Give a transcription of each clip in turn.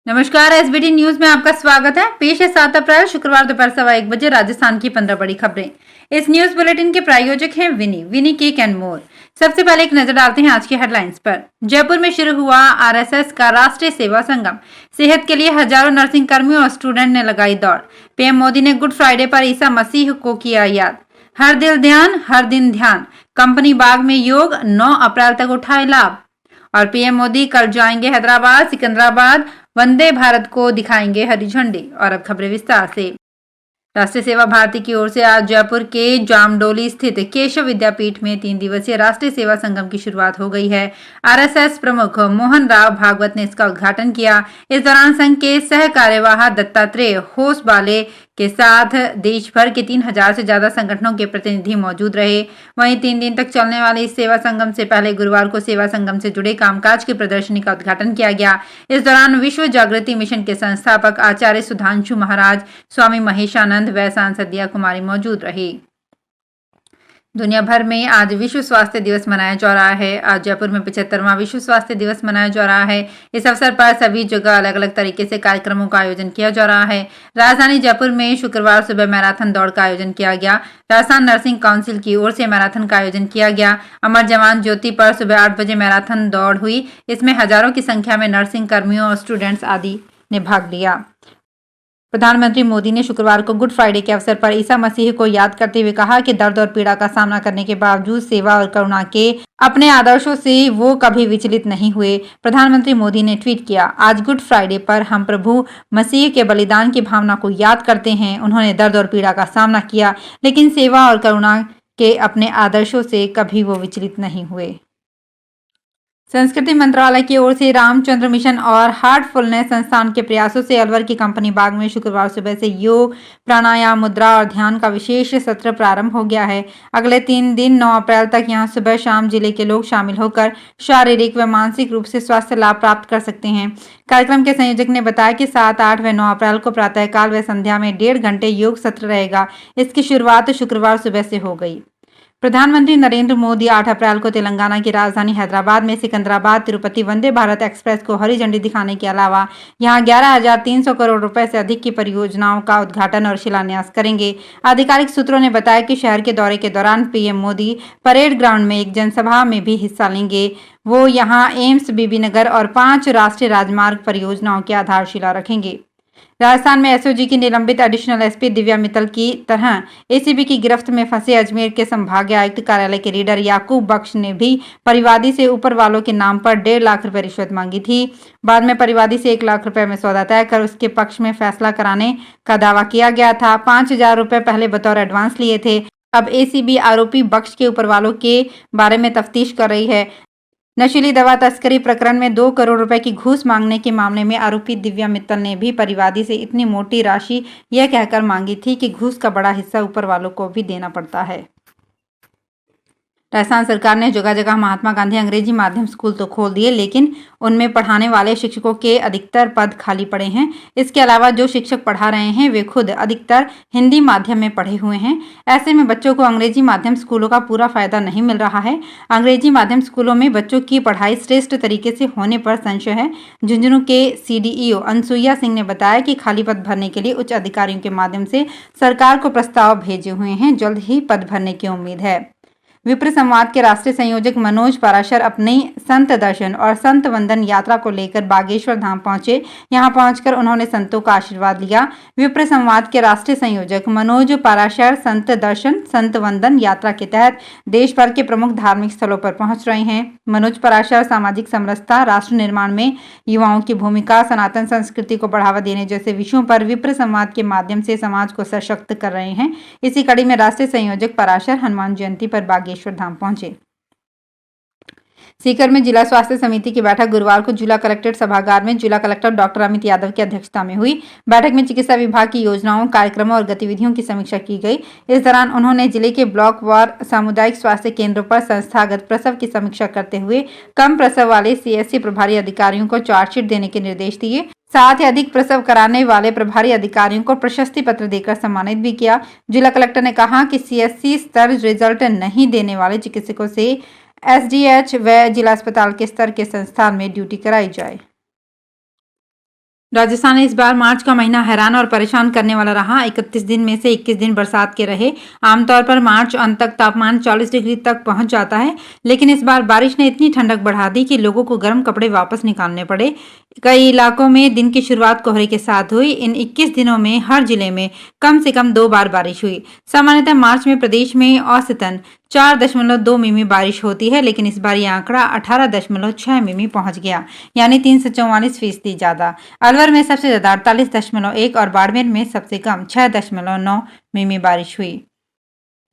नमस्कार, SBT news में आपका स्वागत है। पेश है 7 अप्रैल शुक्रवार दोपहर 1:15 राजस्थान की 15 बड़ी खबरें। इस न्यूज बुलेटिन के प्रायोजक हैं विनी केक एंड मोर। सबसे पहले एक नजर डालते हैं आज की हेडलाइंस पर। जयपुर में शुरू हुआ आरएसएस का राष्ट्रीय सेवा संगम। सेहत के लिए हजारों नर्सिंग कर्मियों और स्टूडेंट ने लगाई दौड़। पीएम मोदी ने गुड फ्राइडे पर ईसा मसीह को किया याद। हर दिल ध्यान, हर दिन ध्यान। कंपनी बाग में योग, 9 अप्रैल तक उठाए लाभ। और पीएम मोदी कल जाएंगे हैदराबाद, सिकंदराबाद, वंदे भारत को दिखाएंगे हरी झंडी। और अब खबरें विस्तार से। राष्ट्रीय सेवा भारती की ओर से आज जयपुर के जामडोली स्थित केशव विद्यापीठ में 3 दिवसीय राष्ट्रीय सेवा संगम की शुरुआत हो गई है। आरएसएस प्रमुख मोहन राव भागवत ने इसका उद्घाटन किया। इस दौरान संघ के सह कार्यवाह दत्तात्रेय होसबाले के साथ देश भर के 3000 से ज्यादा संगठनों के प्रतिनिधि मौजूद रहे। वहीं 3 दिन तक चलने वाले इस सेवा संगम से पहले गुरुवार को सेवा संगम से जुड़े कामकाज की प्रदर्शनी का उद्घाटन किया गया। इस दौरान विश्व जागृति मिशन के संस्थापक आचार्य सुधांशु महाराज, स्वामी महेशानंद व सांसद दिया कुमारी मौजूद रही। दुनिया भर में आज विश्व स्वास्थ्य दिवस मनाया जा रहा है। आज जयपुर में 75वां विश्व स्वास्थ्य दिवस मनाया जा रहा है। इस अवसर पर सभी जगह अलग अलग तरीके से कार्यक्रमों का आयोजन किया जा रहा है। राजधानी जयपुर में शुक्रवार सुबह मैराथन दौड़ का आयोजन किया गया। राजस्थान नर्सिंग काउंसिल की ओर से मैराथन का आयोजन किया गया। अमर जवान ज्योति पर सुबह 8 बजे मैराथन दौड़ हुई। इसमें हजारों की संख्या में नर्सिंग कर्मियों और स्टूडेंट्स आदि ने भाग लिया। प्रधानमंत्री मोदी ने शुक्रवार को गुड फ्राइडे के अवसर पर ईसा मसीह को याद करते हुए कहा कि दर्द और पीड़ा का सामना करने के बावजूद सेवा और करुणा के अपने आदर्शों से वो कभी विचलित नहीं हुए। प्रधानमंत्री मोदी ने ट्वीट किया, आज गुड फ्राइडे पर हम प्रभु मसीह के बलिदान की भावना को याद करते हैं। उन्होंने दर्द और पीड़ा का सामना किया, लेकिन सेवा और करुणा के अपने आदर्शों से कभी वो विचलित नहीं हुए। संस्कृति मंत्रालय की ओर से रामचंद्र मिशन और हार्टफुलनेस संस्थान के प्रयासों से अलवर की कंपनी बाग में शुक्रवार सुबह से योग, प्राणायाम, मुद्रा और ध्यान का विशेष सत्र प्रारंभ हो गया है। अगले 3 दिन 9 अप्रैल तक यहां सुबह शाम जिले के लोग शामिल होकर शारीरिक व मानसिक रूप से स्वास्थ्य लाभ प्राप्त कर सकते हैं। कार्यक्रम के संयोजक ने बताया कि 7, 8 व 9 अप्रैल को प्रातःकाल व संध्या में 1.5 घंटे योग सत्र रहेगा। इसकी शुरुआत शुक्रवार सुबह से हो गई। प्रधानमंत्री नरेंद्र मोदी 8 अप्रैल को तेलंगाना की राजधानी हैदराबाद में सिकंदराबाद तिरुपति वंदे भारत एक्सप्रेस को हरी झंडी दिखाने के अलावा यहां 11,300 करोड़ रुपए से अधिक की परियोजनाओं का उद्घाटन और शिलान्यास करेंगे। आधिकारिक सूत्रों ने बताया कि शहर के दौरे के दौरान पीएम मोदी परेड ग्राउंड में एक जनसभा में भी हिस्सा लेंगे। वो यहां एम्स, बीबीनगर और 5 राष्ट्रीय राजमार्ग परियोजनाओं की आधारशिला रखेंगे। राजस्थान में एसओजी की निलंबित एडिशनल एसपी दिव्या मित्तल की तरह एसीबी की गिरफ्त में फंसे अजमेर के संभागीय आयुक्त कार्यालय के रीडर याकूब बख्श ने भी परिवादी से ऊपर वालों के नाम पर 1.5 लाख रुपए रिश्वत मांगी थी। बाद में परिवादी से 1 लाख रुपए में सौदा तय कर उसके पक्ष में फैसला कराने का दावा किया गया था। 5,000 रुपए पहले बतौर एडवांस लिए थे। अब एसीबी आरोपी बख्श के ऊपर वालों के बारे में तफ्तीश कर रही है। नशीली दवा तस्करी प्रकरण में 2 करोड़ रुपए की घूस मांगने के मामले में आरोपी दिव्या मित्तल ने भी परिवादी से इतनी मोटी राशि यह कहकर मांगी थी कि घूस का बड़ा हिस्सा ऊपर वालों को भी देना पड़ता है। राजस्थान सरकार ने जगह जगह महात्मा गांधी अंग्रेजी माध्यम स्कूल तो खोल दिए, लेकिन उनमें पढ़ाने वाले शिक्षकों के अधिकतर पद खाली पड़े हैं। इसके अलावा जो शिक्षक पढ़ा रहे हैं वे खुद अधिकतर हिंदी माध्यम में पढ़े हुए हैं। ऐसे में बच्चों को अंग्रेजी माध्यम स्कूलों का पूरा फायदा नहीं मिल रहा है। अंग्रेजी माध्यम स्कूलों में बच्चों की पढ़ाई श्रेष्ठ तरीके से होने पर संशय है। झुंझुनू के सीडीईओ अनसुईया सिंह ने बताया कि खाली पद भरने के लिए उच्च अधिकारियों के माध्यम से सरकार को प्रस्ताव भेजे हुए हैं। जल्द ही पद भरने की उम्मीद है। विप्र संवाद के राष्ट्रीय संयोजक मनोज पाराशर अपनी संत दर्शन और संत वंदन यात्रा को लेकर बागेश्वर धाम पहुंचे। यहां पहुंचकर उन्होंने संतों का आशीर्वाद लिया। विप्र संवाद के राष्ट्रीय संयोजक मनोज पाराशर संत दर्शन, संत वंदन यात्रा के तहत देश भर के प्रमुख धार्मिक स्थलों पर पहुंच रहे हैं। मनोज पाराशर सामाजिक समरसता, राष्ट्र निर्माण में युवाओं की भूमिका, सनातन संस्कृति को बढ़ावा देने जैसे विषयों पर विप्र संवाद के माध्यम से समाज को सशक्त कर रहे हैं। इसी कड़ी में राष्ट्रीय संयोजक पाराशर हनुमान जयंती पर बागेश्वर धाम पहुंचे। सीकर में जिला स्वास्थ्य समिति की बैठक गुरुवार को जिला कलेक्ट्रेट सभागार में जिला कलेक्टर डॉक्टर अमित यादव की अध्यक्षता में हुई। बैठक में चिकित्सा विभाग की योजनाओं, कार्यक्रमों और गतिविधियों की समीक्षा की गई। इस दौरान उन्होंने जिले के ब्लॉक वार सामुदायिक स्वास्थ्य केंद्रों पर संस्थागत प्रसव की समीक्षा करते हुए कम प्रसव वाले सीएससी प्रभारी अधिकारियों को चार्जशीट देने के निर्देश दिए। साथ ही अधिक प्रसव कराने वाले प्रभारी अधिकारियों को प्रशस्ति पत्र देकर सम्मानित भी किया। जिला कलेक्टर ने कहा कि सीएससी स्तर रिजल्ट नहीं देने वाले चिकित्सकों से एसडीएच व जिला अस्पताल के स्तर के संस्थान में ड्यूटी कराई जाए। राजस्थान में इस बार मार्च का महीना हैरान और परेशान करने वाला रहा। 31 दिन में से 21 दिन बरसात के रहे। आमतौर पर मार्च अंत तक तापमान 40 डिग्री तक पहुंच जाता है, लेकिन इस बार बारिश ने इतनी ठंडक बढ़ा दी कि लोगों को गर्म कपड़े वापस निकालने पड़े। कई इलाकों में दिन की शुरुआत कोहरे के साथ हुई। इन 21 दिनों में हर जिले में कम से कम 2 बार बारिश हुई। सामान्यतः मार्च में प्रदेश में औसतन 4.2 मिमी बारिश होती है, लेकिन इस बार यह आंकड़ा 18.6 मिमी पहुंच गया, यानी 344% ज्यादा। अलवर में सबसे ज्यादा 48.1 और बाड़मेर में सबसे कम 6.9 मिमी बारिश हुई।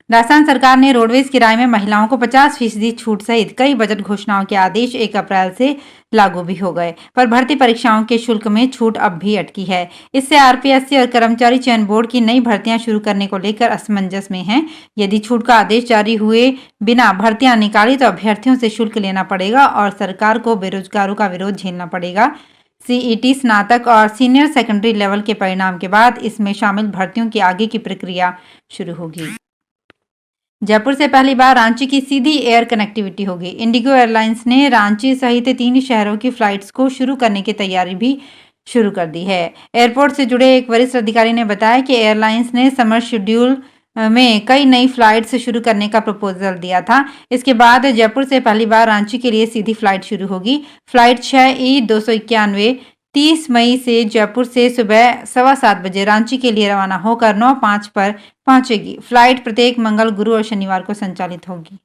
राजस्थान सरकार ने रोडवेज किराए में महिलाओं को 50% छूट सहित कई बजट घोषणाओं के आदेश 1 अप्रैल से लागू भी हो गए, पर भर्ती परीक्षाओं के शुल्क में छूट अब भी अटकी है। इससे आरपीएससी और कर्मचारी चयन बोर्ड की नई भर्तियां शुरू करने को लेकर असमंजस में हैं। यदि छूट का आदेश जारी हुए बिना भर्तियां निकाली तो अभ्यर्थियों से शुल्क लेना पड़ेगा और सरकार को बेरोजगारों का विरोध झेलना पड़ेगा। सीईटी स्नातक और सीनियर सेकेंडरी लेवल के परिणाम के बाद इसमें शामिल भर्तियों की आगे की प्रक्रिया शुरू होगी। जयपुर से पहली बार रांची की सीधी एयर कनेक्टिविटी होगी। इंडिगो एयरलाइंस ने रांची सहित 3 शहरों की फ्लाइट्स को शुरू करने की तैयारी भी शुरू कर दी है। एयरपोर्ट से जुड़े एक वरिष्ठ अधिकारी ने बताया कि एयरलाइंस ने समर शेड्यूल में कई नई फ्लाइट्स शुरू करने का प्रपोजल दिया था। इसके बाद जयपुर से पहली बार रांची के लिए सीधी फ्लाइट शुरू होगी। फ्लाइट 6E291 30 मई से जयपुर से सुबह 7:15 बजे रांची के लिए रवाना होकर 9:05 पर पहुंचेगी। फ्लाइट प्रत्येक मंगल, गुरु और शनिवार को संचालित होगी।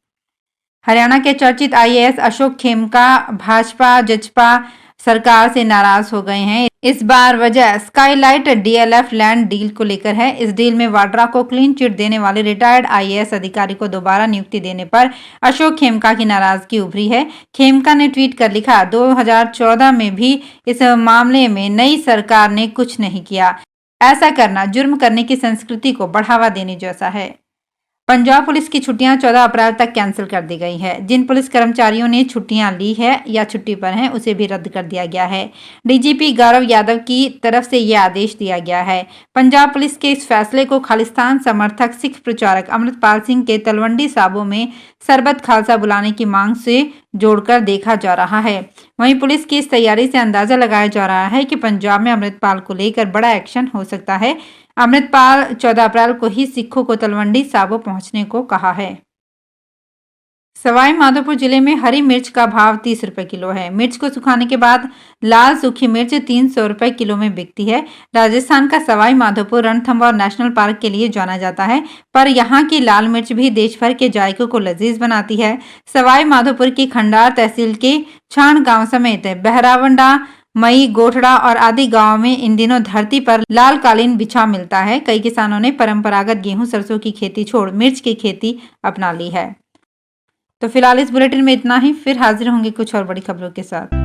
हरियाणा के चर्चित आईएएस अशोक खेमका भाजपा जजपा सरकार से नाराज हो गए हैं। इस बार वजह स्काईलाइट डीएलएफ लैंड डील को लेकर है। इस डील में वाड्रा को क्लीन चिट देने वाले रिटायर्ड आईएएस अधिकारी को दोबारा नियुक्ति देने पर अशोक खेमका की नाराजगी उभरी है। खेमका ने ट्वीट कर लिखा, 2014 में भी इस मामले में नई सरकार ने कुछ नहीं किया। ऐसा करना जुर्म करने की संस्कृति को बढ़ावा देने जैसा है। पंजाब पुलिस की छुट्टियां 14 अप्रैल तक कैंसिल कर दी गई है। जिन पुलिस कर्मचारियों ने छुट्टियां ली है या छुट्टी पर हैं, उसे भी रद्द कर दिया गया है। डीजीपी गौरव यादव की तरफ से यह आदेश दिया गया है। पंजाब पुलिस के इस फैसले को खालिस्तान समर्थक सिख प्रचारक अमृतपाल सिंह के तलवंडी साबो में सरबत खालसा बुलाने की मांग से जोड़कर देखा जा रहा है। वहीं पुलिस की इस तैयारी से अंदाजा लगाया जा रहा है कि पंजाब में अमृतपाल को लेकर बड़ा एक्शन हो सकता है। अमृतपाल 14 अप्रैल को ही सिखों को तलवंडी साबो पहुंचने को कहा है। सवाई माधोपुर जिले में हरी मिर्च का भाव 30 रुपए किलो है। मिर्च को सुखाने के बाद लाल सूखी मिर्च 300 रुपए किलो में बिकती है। राजस्थान का सवाई माधोपुर रणथंभौर नेशनल पार्क के लिए जाना जाता है, पर यहाँ की लाल मिर्च भी देश भर के जायकों को लजीज बनाती है। सवाई माधोपुर की खंडार तहसील के छाण गांव समेत बहरावंडा, मई, गोठड़ा और आदि गांव में इन दिनों धरती पर लाल कालीन बिछा मिलता है। कई किसानों ने परंपरागत गेहूं सरसों की खेती छोड़ मिर्च की खेती अपना ली है। तो फिलहाल इस बुलेटिन में इतना ही। फिर हाजिर होंगे कुछ और बड़ी खबरों के साथ।